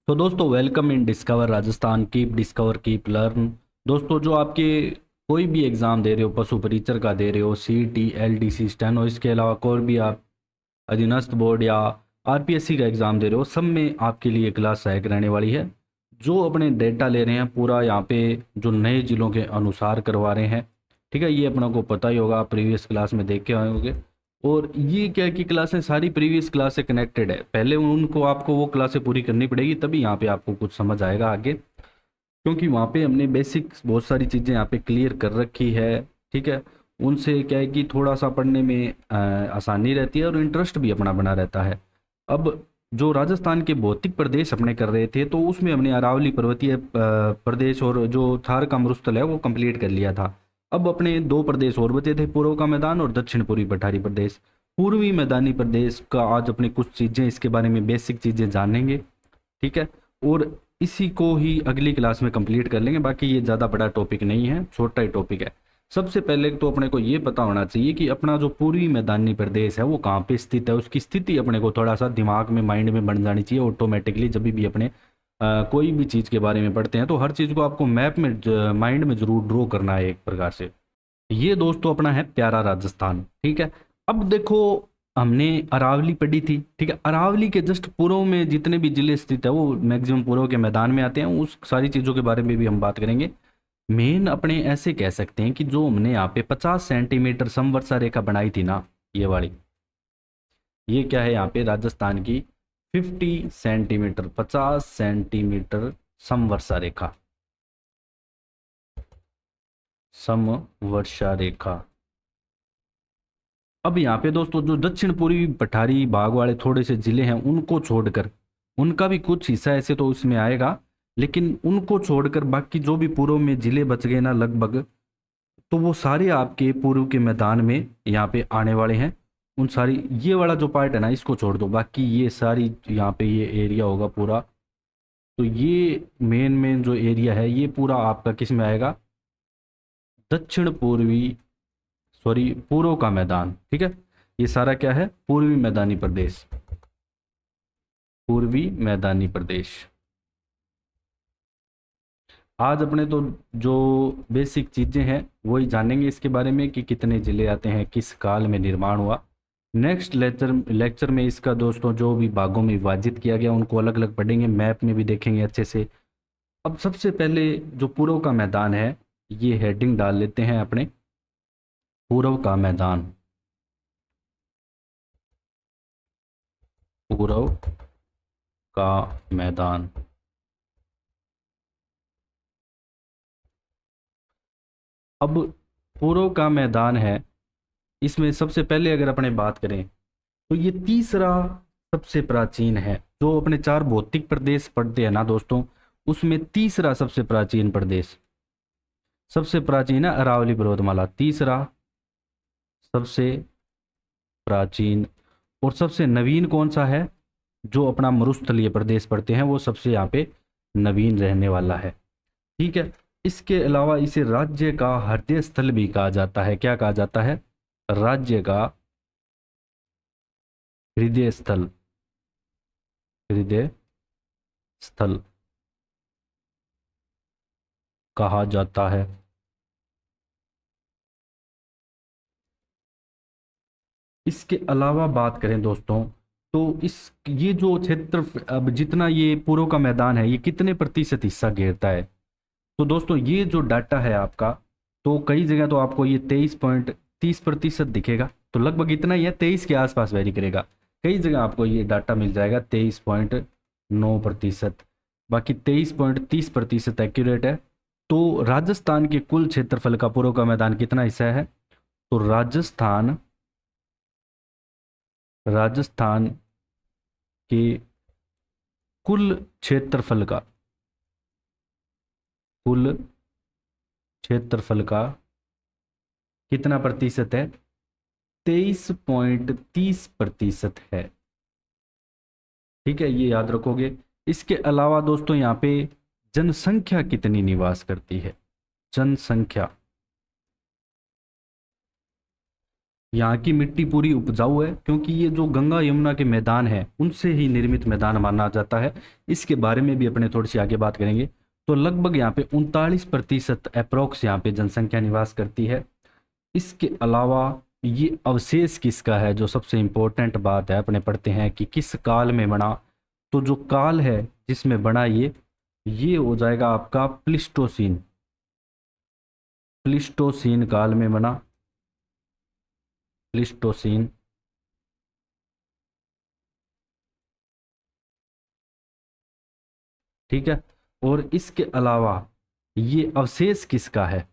तो दोस्तों welcome in discover Rajasthan keep discover keep learn. दोस्तों जो आपके कोई भी एग्ज़ाम दे रहे हो, पशु परीक्षर का दे रहे हो, सीईटी एलडीसी स्टेनो, इसके अलावा कोई भी आप अधीनस्थ बोर्ड या आरपीएससी का एग्ज़ाम दे रहे हो, सब में आपके लिए क्लास सहायक रहने वाली है। जो अपने डेटा ले रहे हैं पूरा यहाँ पे जो नए जिलों के अनुसार करवा रहे हैं। ठीक है, ये अपना को पता ही होगा, आप प्रीवियस क्लास में देख के आए होंगे। और ये क्या है कि क्लासें सारी प्रीवियस क्लास से कनेक्टेड है, पहले उनको आपको वो क्लासें पूरी करनी पड़ेगी, तभी यहाँ पे आपको कुछ समझ आएगा आगे। क्योंकि वहाँ पे हमने बेसिक बहुत सारी चीज़ें यहाँ पे क्लियर कर रखी है। ठीक है, उनसे क्या है कि थोड़ा सा पढ़ने में आसानी रहती है और इंटरेस्ट भी अपना बना रहता है। अब जो राजस्थान के भौतिक प्रदेश अपने कर रहे थे, तो उसमें हमने अरावली पर्वतीय प्रदेश और जो थार का मरुस्थल है वो कंप्लीट कर लिया था। अब अपने दो प्रदेश और बचे थे, पूर्व का मैदान और दक्षिण पूर्वी पठारी प्रदेश। पूर्वी मैदानी प्रदेश का आज अपने कुछ चीज़ें इसके बारे में बेसिक चीज़ें जानेंगे। ठीक है, और इसी को ही अगली क्लास में कंप्लीट कर लेंगे। बाकी ये ज़्यादा बड़ा टॉपिक नहीं है, छोटा ही टॉपिक है। सबसे पहले तो अपने को ये पता होना चाहिए कि अपना जो पूर्वी मैदानी प्रदेश है वो कहाँ पे स्थित है। उसकी स्थिति अपने को थोड़ा सा दिमाग में, माइंड में बन जानी चाहिए ऑटोमेटिकली। जब भी अपने कोई भी चीज़ के बारे में पढ़ते हैं तो हर चीज़ को आपको मैप में, माइंड में ज़रूर ड्रॉ करना है एक प्रकार से। ये दोस्तों अपना है प्यारा राजस्थान। ठीक है, अब देखो, हमने अरावली पढ़ी थी। ठीक है, अरावली के जस्ट पूर्व में जितने भी जिले स्थित है वो मैक्सिमम पूर्व के मैदान में आते हैं। उस सारी चीज़ों के बारे में भी हम बात करेंगे। मेन अपने ऐसे कह सकते हैं कि जो हमने यहाँ पे 50 सेंटीमीटर समवर्षा रेखा बनाई थी ना, ये वाली, ये क्या है यहाँ पे राजस्थान की 50 सेंटीमीटर, 50 सेंटीमीटर समवर्षा रेखा, समवर्षा रेखा। अब यहाँ पे दोस्तों जो दक्षिण पूर्वी पठारी भाग वाले थोड़े से जिले हैं उनको छोड़कर, उनका भी कुछ हिस्सा ऐसे तो उसमें आएगा, लेकिन उनको छोड़कर बाकी जो भी पूर्व में जिले बच गए ना लगभग, तो वो सारे आपके पूर्व के मैदान में यहाँ पे आने वाले हैं। उन सारी, ये वाला जो पार्ट है ना इसको छोड़ दो, बाकी ये सारी यहाँ पे ये एरिया होगा पूरा। तो ये मेन मेन जो एरिया है ये पूरा आपका किस में आएगा, दक्षिण पूर्वी, सॉरी पूर्व का मैदान। ठीक है, ये सारा क्या है, पूर्वी मैदानी प्रदेश, पूर्वी मैदानी प्रदेश। आज अपने तो जो बेसिक चीज़ें हैं वही जानेंगे इसके बारे में कि कितने जिले आते हैं, किस काल में निर्माण हुआ। नेक्स्ट लेक्चर में इसका दोस्तों जो भी भागों में विभाजित किया गया उनको अलग अलग पढ़ेंगे, मैप में भी देखेंगे अच्छे से। अब सबसे पहले जो पूर्व का मैदान है, ये हेडिंग डाल लेते हैं अपने, पूर्व का मैदान, पूर्व का मैदान। अब पूर्व का मैदान है, इसमें सबसे पहले अगर अपने बात करें तो ये तीसरा सबसे प्राचीन है। जो अपने चार भौतिक प्रदेश पढ़ते हैं ना दोस्तों, उसमें तीसरा सबसे प्राचीन प्रदेश, सबसे प्राचीन है अरावली पर्वतमाला, तीसरा सबसे प्राचीन। और सबसे नवीन कौन सा है, जो अपना मरुस्थलीय प्रदेश पढ़ते हैं वो सबसे यहाँ पे नवीन रहने वाला है। ठीक है, इसके अलावा इसे राज्य का हृदय स्थल भी कहा जाता है। क्या कहा जाता है, राज्य का हृदय स्थल, हृदय स्थल कहा जाता है। इसके अलावा बात करें दोस्तों, तो इस, ये जो क्षेत्र, अब जितना ये पूर्व का मैदान है ये कितने प्रतिशत हिस्सा घेरता है, तो दोस्तों ये जो डाटा है आपका, तो कई जगह तो आपको ये 23.30% दिखेगा, तो लगभग इतना ही है, 23 के आसपास वेरी करेगा। कई जगह आपको ये डाटा मिल जाएगा 23.9%, बाकी 23.30% एक्यूरेट है। तो राजस्थान के कुल क्षेत्रफल का पूर्व का मैदान कितना हिस्सा है, तो राजस्थान, राजस्थान के कुल क्षेत्रफल का, कुल क्षेत्रफल का कितना प्रतिशत है, 23.30% है। ठीक है, ये याद रखोगे। इसके अलावा दोस्तों यहाँ पे जनसंख्या कितनी निवास करती है, जनसंख्या, यहाँ की मिट्टी पूरी उपजाऊ है क्योंकि ये जो गंगा यमुना के मैदान है उनसे ही निर्मित मैदान माना जाता है। इसके बारे में भी अपने थोड़ी सी आगे बात करेंगे। तो लगभग यहाँ पे 39% अप्रोक्स यहाँ पे जनसंख्या निवास करती है। इसके अलावा ये अवशेष किसका है, जो सबसे इम्पोर्टेंट बात है, अपने पढ़ते हैं कि किस काल में बना। तो जो काल है जिसमें बना ये हो जाएगा आपका प्लिस्टोसीन। प्लिस्टोसीन काल में बना, प्लिस्टोसीन। ठीक है। और इसके अलावा ये अवशेष किसका है,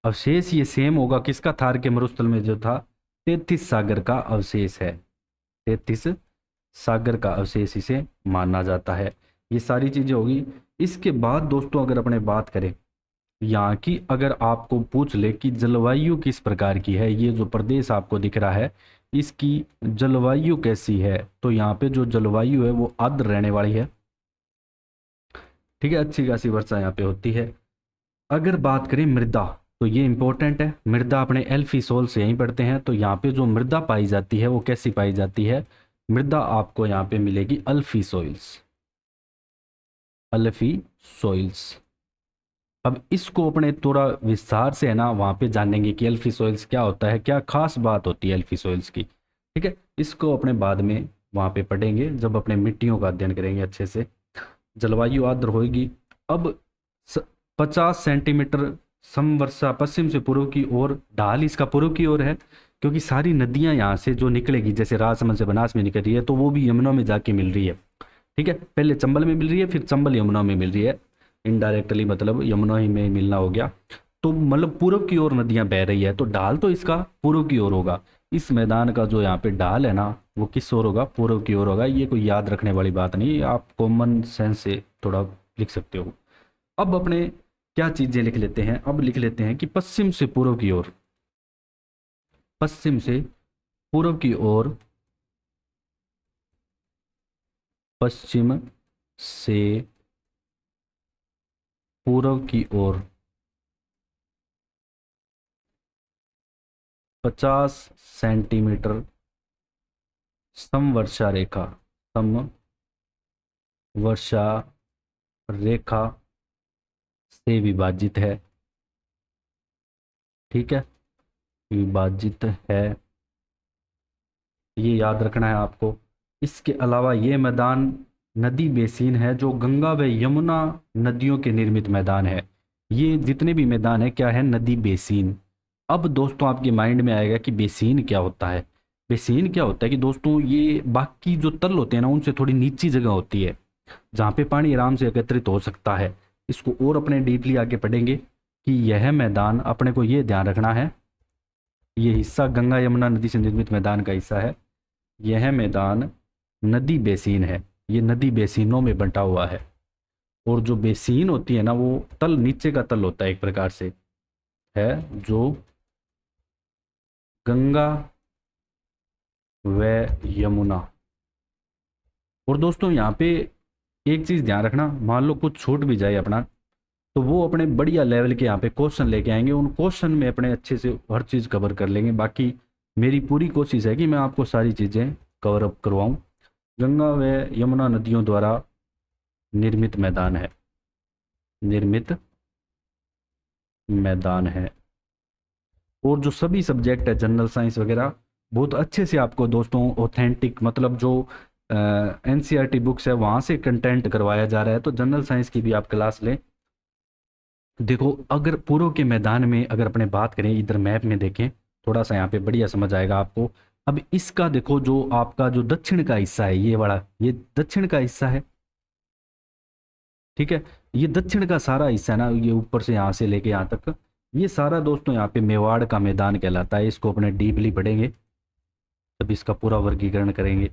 अवशेष ये सेम होगा किसका, थार के मरुस्थल में जो था तेथिस सागर का अवशेष है। तेथिस सागर का अवशेष इसे माना जाता है। ये सारी चीजें होगी। इसके बाद दोस्तों अगर अपने बात करें यहाँ की, अगर आपको पूछ ले कि जलवायु किस प्रकार की है, ये जो प्रदेश आपको दिख रहा है इसकी जलवायु कैसी है, तो यहाँ पे जो जलवायु है वो आर्द्र रहने वाली है। ठीक है, अच्छी खासी वर्षा यहाँ पे होती है। अगर बात करें मृदा, तो ये इंपॉर्टेंट है। मृदा अपने एल्फी सोल से यहीं पढ़ते हैं। तो यहाँ पे जो मृदा पाई जाती है वो कैसी पाई जाती है, मृदा आपको यहाँ पे मिलेगी अल्फी सॉइल्स, अल्फी सॉइल्स। अब इसको अपने थोड़ा विस्तार से है ना वहाँ पे जानेंगे कि अल्फी सॉइल्स क्या होता है, क्या खास बात होती है अल्फी सॉइल्स की। ठीक है, इसको अपने बाद में वहाँ पे पढ़ेंगे जब अपने मिट्टियों का अध्ययन करेंगे अच्छे से। जलवायु आर्द्र होगी। अब 50 सेंटीमीटर समवर्षा पश्चिम से पूर्व की ओर, ढाल इसका पूर्व की ओर है क्योंकि सारी नदियां यहाँ से जो निकलेगी, जैसे राजसमंद से बनास में निकल रही है तो वो भी यमुना में जाके मिल रही है। ठीक है, पहले चंबल में मिल रही है फिर चंबल यमुना में मिल रही है, इनडायरेक्टली मतलब यमुना ही में मिलना हो गया। तो मतलब पूर्व की ओर नदियां बह रही है तो ढाल तो इसका पूर्व की ओर होगा। इस मैदान का जो यहाँ पे ढाल है ना वो किस ओर होगा, पूर्व की ओर होगा। ये कोई याद रखने वाली बात नहीं, आप कॉमन सेंस से थोड़ा लिख सकते हो। अब अपने क्या चीजें लिख लेते हैं, अब लिख लेते हैं कि पश्चिम से पूर्व की ओर, पश्चिम से पूर्व की ओर, पश्चिम से पूर्व की ओर 50 सेंटीमीटर समवर्षा रेखा, समवर्षा रेखा से विभाजित है। ठीक है, विभाजित है, ये याद रखना है आपको। इसके अलावा ये मैदान नदी बेसिन है जो गंगा व यमुना नदियों के निर्मित मैदान है। ये जितने भी मैदान है क्या है, नदी बेसिन। अब दोस्तों आपके माइंड में आएगा कि बेसिन क्या होता है। बेसिन क्या होता है कि दोस्तों ये बाकी जो तल होते हैं ना उनसे थोड़ी नीची जगह होती है जहाँ पे पानी आराम से एकत्रित हो सकता है। इसको और अपने डीपली आगे पढ़ेंगे कि यह मैदान, अपने को ये ध्यान रखना है, ये हिस्सा गंगा यमुना नदी से निर्मित मैदान का हिस्सा है। यह मैदान नदी बेसिन है, ये नदी बेसिनों में बंटा हुआ है। और जो बेसिन होती है ना वो तल, नीचे का तल होता है एक प्रकार से, है जो गंगा व यमुना। और दोस्तों यहाँ पे एक चीज़ ध्यान रखना, मान लो कुछ छूट भी जाए अपना, तो वो अपने बढ़िया लेवल के यहाँ पे क्वेश्चन लेके आएंगे, उन क्वेश्चन में अपने अच्छे से हर चीज़ कवर कर लेंगे। बाकी मेरी पूरी कोशिश है कि मैं आपको सारी चीज़ें कवर अप करवाऊँ। गंगा व यमुना नदियों द्वारा निर्मित मैदान है, निर्मित मैदान है। और जो सभी सब्जेक्ट है जनरल साइंस वगैरह बहुत अच्छे से आपको दोस्तों ऑथेंटिक, मतलब जो एनसीईआरटी बुक्स है वहाँ से कंटेंट करवाया जा रहा है। तो जनरल साइंस की भी आप क्लास लें। देखो अगर पूर्व के मैदान में अगर अपने बात करें, इधर मैप में देखें थोड़ा सा, यहाँ पे बढ़िया समझ आएगा आपको। अब इसका देखो जो आपका जो दक्षिण का हिस्सा है, ये वाला, ये दक्षिण का हिस्सा है। ठीक है, ये दक्षिण का सारा हिस्सा है ना, ये ऊपर से यहाँ से लेके यहाँ तक, ये सारा दोस्तों यहाँ पे मेवाड़ का मैदान कहलाता है। इसको अपने डीपली पढ़ेंगे तब इसका पूरा वर्गीकरण करेंगे।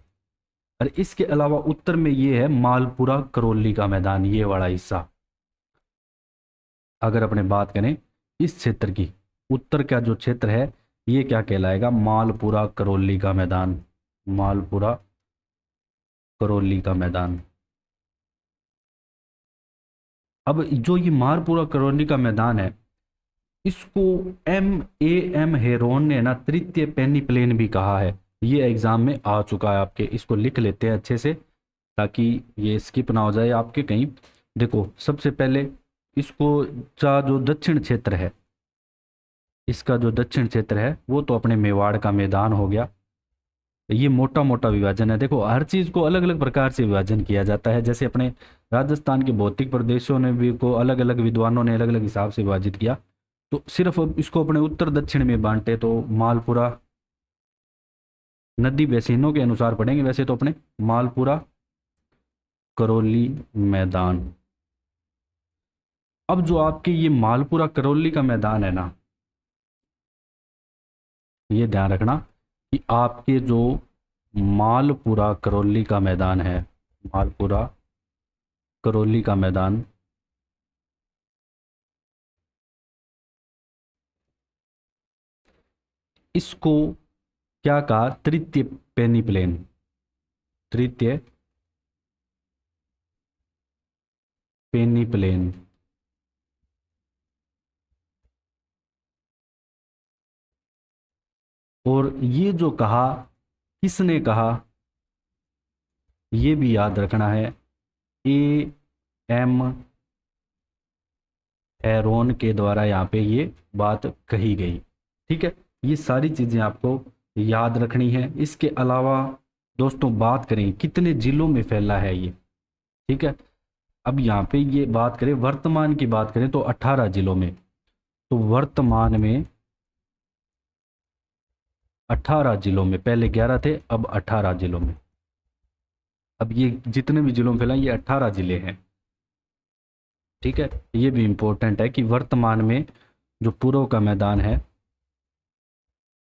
और इसके अलावा उत्तर में ये है मालपुरा करौली का मैदान, ये वाला हिस्सा। अगर अपने बात करें इस क्षेत्र की, उत्तर का जो क्षेत्र है ये क्या कहलाएगा, मालपुरा करौली का मैदान, मालपुरा करौली का मैदान। अब जो ये मालपुरा करौली का मैदान है इसको एम हेरोन ने ना तृतीय पेनिप्लेन भी कहा है। ये एग्जाम में आ चुका है आपके, इसको लिख लेते हैं अच्छे से ताकि ये स्किप ना हो जाए आपके कहीं। देखो सबसे पहले इसको जो दक्षिण क्षेत्र है, इसका जो दक्षिण क्षेत्र है वो तो अपने मेवाड़ का मैदान हो गया। ये मोटा मोटा विभाजन है। देखो हर चीज को अलग अलग प्रकार से विभाजन किया जाता है। जैसे अपने राजस्थान के भौतिक प्रदेशों ने भी को अलग अलग विद्वानों ने अलग अलग हिसाब से विभाजित किया। तो सिर्फ अब इसको अपने उत्तर दक्षिण में बांटे तो मालपुरा नदी बेसिनों के अनुसार पढ़ेंगे वैसे तो अपने मालपुरा करौली मैदान। अब जो आपके ये मालपुरा करौली का मैदान है ना, ये ध्यान रखना कि आपके जो मालपुरा करौली का मैदान है, मालपुरा करौली का मैदान, इसको क्या कहा, तृतीय पेनिप्लेन, तृतीय पेनिप्लेन। और ये जो कहा, किसने कहा, ये भी याद रखना है, ए एम हेरोन के द्वारा यहाँ पे ये बात कही गई। ठीक है, ये सारी चीजें आपको याद रखनी है। इसके अलावा दोस्तों बात करें कितने जिलों में फैला है ये। ठीक है, अब यहाँ पे ये बात करें, वर्तमान की बात करें तो 18 जिलों में। तो वर्तमान में 18 जिलों में, पहले 11 थे अब 18 जिलों में। अब ये जितने भी जिलों में फैला ये 18 जिले हैं। ठीक है, ये भी इंपॉर्टेंट है कि वर्तमान में जो पूर्व का मैदान है,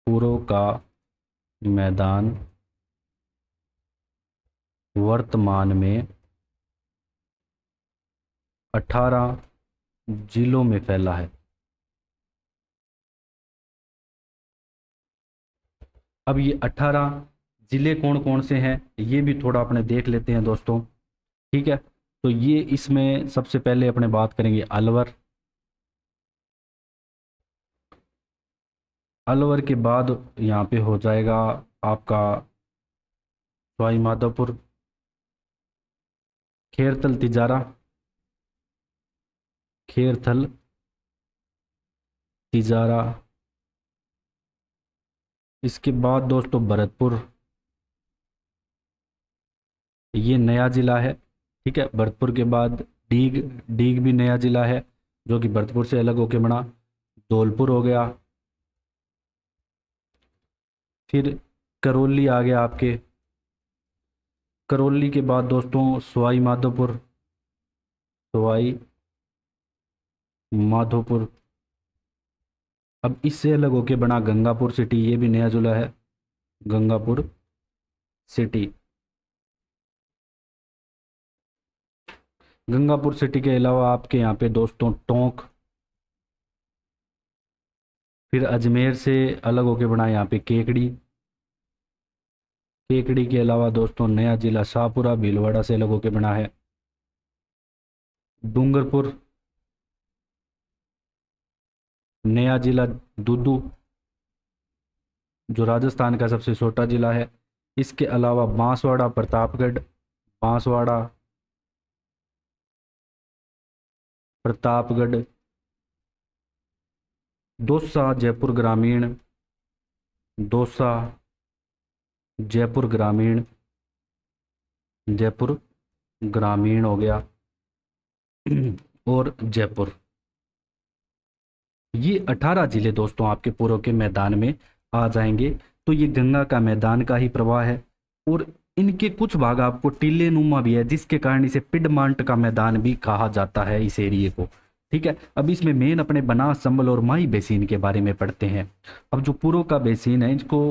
पूर्व का मैदान वर्तमान में 18 जिलों में फैला है। अब ये 18 जिले कौन कौन से हैं ये भी थोड़ा अपने देख लेते हैं दोस्तों। ठीक है, तो ये इसमें सबसे पहले अपने बात करेंगे अलवर। अलवर के बाद यहाँ पे हो जाएगा आपका सवाई माधोपुर, खेरथल तिजारा, खेरथल तिजारा। इसके बाद दोस्तों भरतपुर, ये नया जिला है। ठीक है, भरतपुर के बाद डीग, डीग भी नया जिला है जो कि भरतपुर से अलग होके बना। धौलपुर हो गया, फिर करौली आ गया आपके। करौली के बाद दोस्तों सवाई माधोपुर, सवाई माधोपुर। अब इससे अलग होके बना गंगापुर सिटी, ये भी नया जिला है, गंगापुर सिटी। गंगापुर सिटी के अलावा आपके यहाँ पे दोस्तों टोंक, फिर अजमेर से अलग होके बना यहाँ पे केकड़ी। केकड़ी के अलावा दोस्तों नया जिला शाहपुरा भीलवाड़ा से अलग होके बना है। डूंगरपुर, नया जिला दूदू जो राजस्थान का सबसे छोटा जिला है। इसके अलावा बांसवाड़ा प्रतापगढ़, बांसवाड़ा प्रतापगढ़, दौसा जयपुर ग्रामीण, दौसा जयपुर ग्रामीण, जयपुर ग्रामीण हो गया और जयपुर। ये 18 जिले दोस्तों आपके पूर्व के मैदान में आ जाएंगे। तो ये गंगा का मैदान का ही प्रवाह है और इनके कुछ भाग आपको टीले नुमा भी है जिसके कारण इसे पिडमांट का मैदान भी कहा जाता है इस एरिए को। ठीक है, अब इसमें मेन अपने बनास, चंबल और माही बेसिन के बारे में पढ़ते हैं। अब जो पूर्व का बेसिन है इसको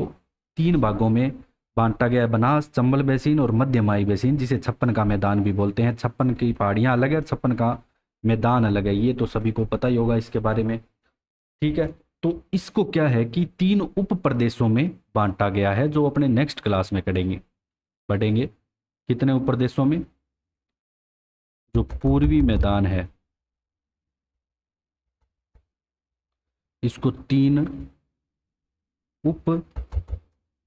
3 भागों में बांटा गया है, बनास, चंबल बेसिन और मध्य माही बेसिन, जिसे 56 का मैदान भी बोलते हैं। 56 की पहाड़ियाँ अलग है, 56 का मैदान अलग है, ये तो सभी को पता ही होगा इसके बारे में। ठीक है, तो इसको क्या है कि 3 उप प्रदेशों में बांटा गया है जो अपने नेक्स्ट क्लास में करेंगे, पढ़ेंगे। कितने उप प्रदेशों में? जो पूर्वी मैदान है, इसको 3 उप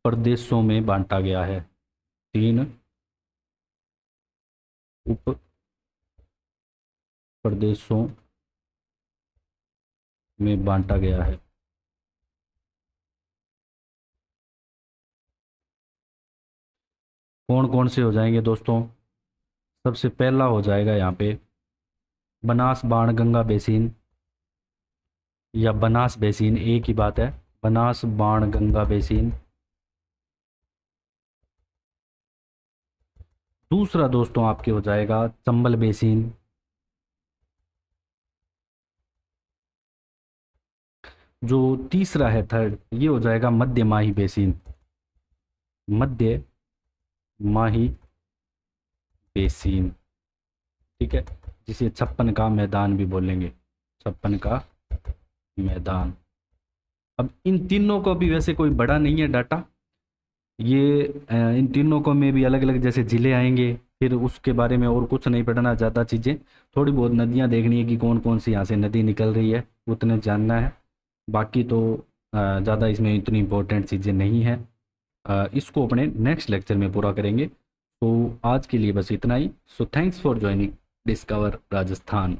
प्रदेशों में बांटा गया है। 3 उप प्रदेशों में बांटा गया है। कौन कौन से हो जाएंगे दोस्तों? सबसे पहला हो जाएगा यहाँ पे बनास बाण गंगा बेसिन, या बनास बेसिन एक ही बात है, बनास बाण गंगा बेसिन। दूसरा दोस्तों आपके हो जाएगा चंबल बेसिन। जो तीसरा है थर्ड, ये हो जाएगा मध्य माही बेसिन, मध्य माही बेसिन। ठीक है, जिसे 56 का मैदान भी बोलेंगे, 56 का मैदान। अब इन तीनों को भी वैसे कोई बड़ा नहीं है डाटा, ये इन तीनों को में भी अलग अलग जैसे ज़िले आएंगे, फिर उसके बारे में और कुछ नहीं पढ़ना, ज़्यादा चीज़ें थोड़ी बहुत नदियाँ देखनी है कि कौन कौन सी यहाँ से नदी निकल रही है, उतने जानना है। बाकी तो ज़्यादा इसमें इतनी इम्पोर्टेंट चीज़ें नहीं हैं। इसको अपने नेक्स्ट लेक्चर में पूरा करेंगे। तो आज के लिए बस इतना ही। So thanks for joining discover Rajasthan.